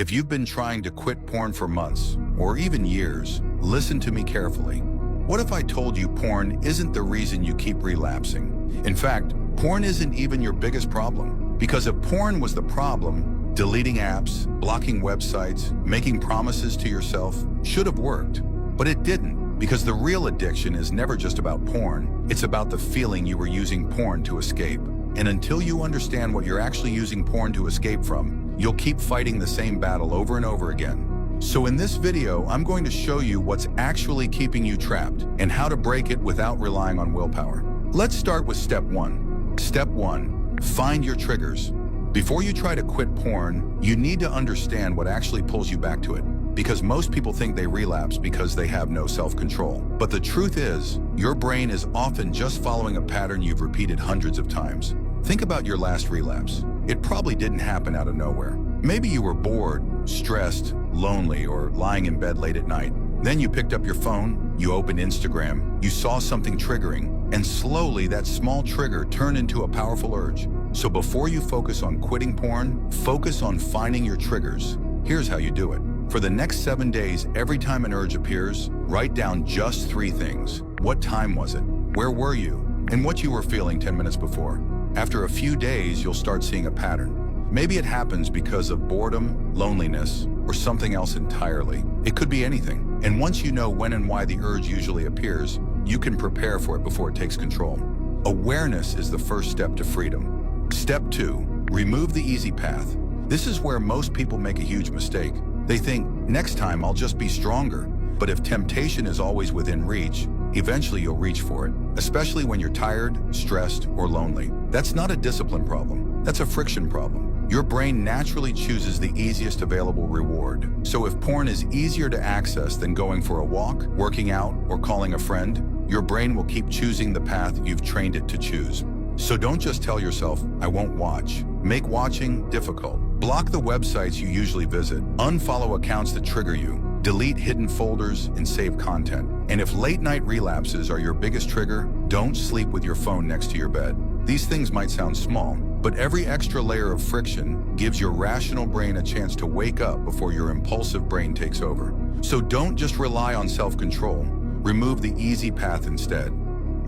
If you've been trying to quit porn for months, or even years, listen to me carefully. What if I told you porn isn't the reason you keep relapsing? In fact, porn isn't even your biggest problem. Because if porn was the problem, deleting apps, blocking websites, making promises to yourself should have worked. But it didn't, because the real addiction is never just about porn. It's about the feeling you were using porn to escape. And until you understand what you're actually using porn to escape from, you'll keep fighting the same battle over and over again. So in this video, I'm going to show you what's actually keeping you trapped and how to break it without relying on willpower. Let's start with step 1. Step 1. Find your triggers. Before you try to quit porn, you need to understand what actually pulls you back to it. Because most people think they relapse because they have no self-control. But the truth is, your brain is often just following a pattern you've repeated hundreds of times. Think about your last relapse. It probably didn't happen out of nowhere. Maybe you were bored, stressed, lonely, or lying in bed late at night. Then you picked up your phone, you opened Instagram, you saw something triggering, and slowly that small trigger turned into a powerful urge. So before you focus on quitting porn, focus on finding your triggers. Here's how you do it. For the next 7 days, every time an urge appears, write down just 3 things. What time was it? Where were you? And what you were feeling 10 minutes before. After a few days, you'll start seeing a pattern. Maybe it happens because of boredom, loneliness, or something else entirely. It could be anything. And once you know when and why the urge usually appears, you can prepare for it before it takes control. Awareness is the first step to freedom. Step 2. Remove the easy path. This is where most people make a huge mistake. They think, next time I'll just be stronger. But if temptation is always within reach, eventually you'll reach for it, especially when you're tired, stressed, or lonely. That's not a discipline problem. That's a friction problem. Your brain naturally chooses the easiest available reward. So if porn is easier to access than going for a walk, working out, or calling a friend, your brain will keep choosing the path you've trained it to choose. So don't just tell yourself, I won't watch. Make watching difficult. Block the websites you usually visit. Unfollow accounts that trigger you. Delete hidden folders and save content. And if late night relapses are your biggest trigger, don't sleep with your phone next to your bed. These things might sound small, but every extra layer of friction gives your rational brain a chance to wake up before your impulsive brain takes over. So don't just rely on self-control. Remove the easy path instead.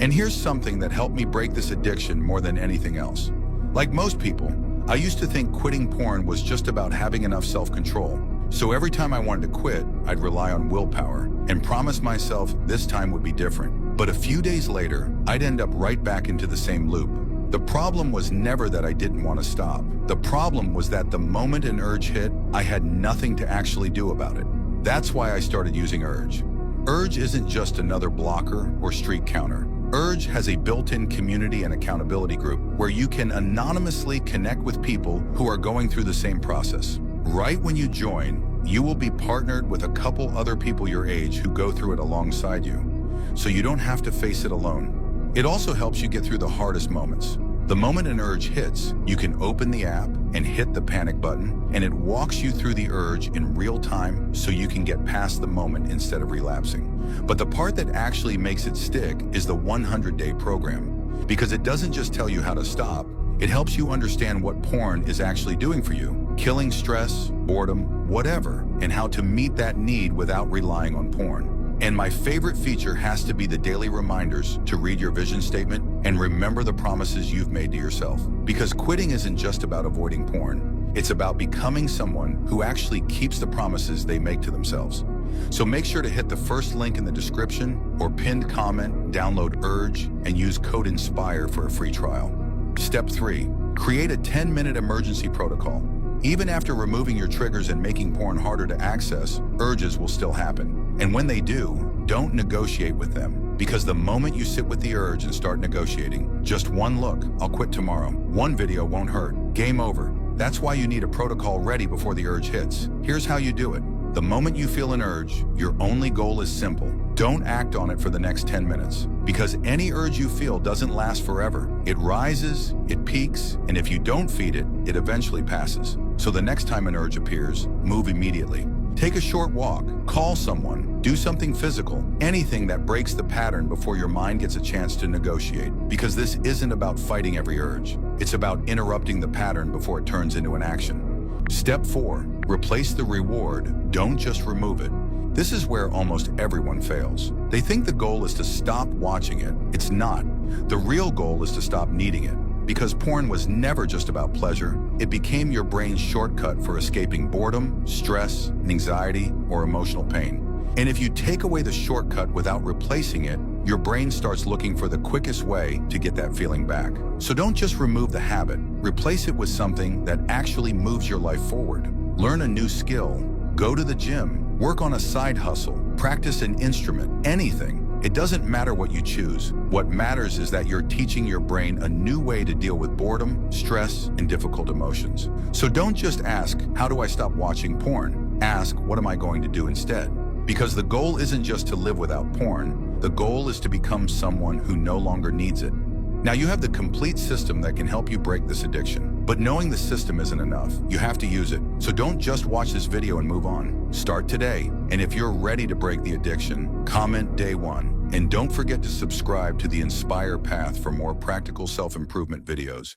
And here's something that helped me break this addiction more than anything else. Like most people, I used to think quitting porn was just about having enough self-control. So every time I wanted to quit, I'd rely on willpower and promise myself this time would be different. But a few days later, I'd end up right back into the same loop. The problem was never that I didn't want to stop. The problem was that the moment an urge hit, I had nothing to actually do about it. That's why I started using Urge. Urge isn't just another blocker or streak counter. Urge has a built-in community and accountability group where you can anonymously connect with people who are going through the same process. Right when you join, you will be partnered with a couple other people your age who go through it alongside you, so you don't have to face it alone. It also helps you get through the hardest moments. The moment an urge hits, you can open the app and hit the panic button, and it walks you through the urge in real time so you can get past the moment instead of relapsing. But the part that actually makes it stick is the 100-day program, because it doesn't just tell you how to stop, it helps you understand what porn is actually doing for you, killing stress, boredom, whatever, and how to meet that need without relying on porn. And my favorite feature has to be the daily reminders to read your vision statement and remember the promises you've made to yourself. Because quitting isn't just about avoiding porn. It's about becoming someone who actually keeps the promises they make to themselves. So make sure to hit the first link in the description or pinned comment, download Urge, and use code INSPIRE for a free trial. Step 3. Create a 10-minute emergency protocol. Even after removing your triggers and making porn harder to access, urges will still happen. And when they do, don't negotiate with them. Because the moment you sit with the urge and start negotiating, just one look, I'll quit tomorrow, one video won't hurt, game over. That's why you need a protocol ready before the urge hits. Here's how you do it. The moment you feel an urge, your only goal is simple. Don't act on it for the next 10 minutes. Because any urge you feel doesn't last forever. It rises, it peaks, and if you don't feed it, it eventually passes. So the next time an urge appears, move immediately. Take a short walk, call someone, do something physical, anything that breaks the pattern before your mind gets a chance to negotiate. Because this isn't about fighting every urge. It's about interrupting the pattern before it turns into an action. Step 4. Replace the reward, don't just remove it. This is where almost everyone fails. They think the goal is to stop watching it. It's not. The real goal is to stop needing it. Because porn was never just about pleasure, it became your brain's shortcut for escaping boredom, stress, anxiety, or emotional pain. And if you take away the shortcut without replacing it, your brain starts looking for the quickest way to get that feeling back. So don't just remove the habit, replace it with something that actually moves your life forward. Learn a new skill, go to the gym, work on a side hustle, practice an instrument, anything. It doesn't matter what you choose. What matters is that you're teaching your brain a new way to deal with boredom, stress, and difficult emotions. So don't just ask, how do I stop watching porn? Ask, what am I going to do instead? Because the goal isn't just to live without porn. The goal is to become someone who no longer needs it. Now you have the complete system that can help you break this addiction. But knowing the system isn't enough. You have to use it. So don't just watch this video and move on. Start today. And if you're ready to break the addiction, comment day 1. And don't forget to subscribe to the Inspire Path for more practical self-improvement videos.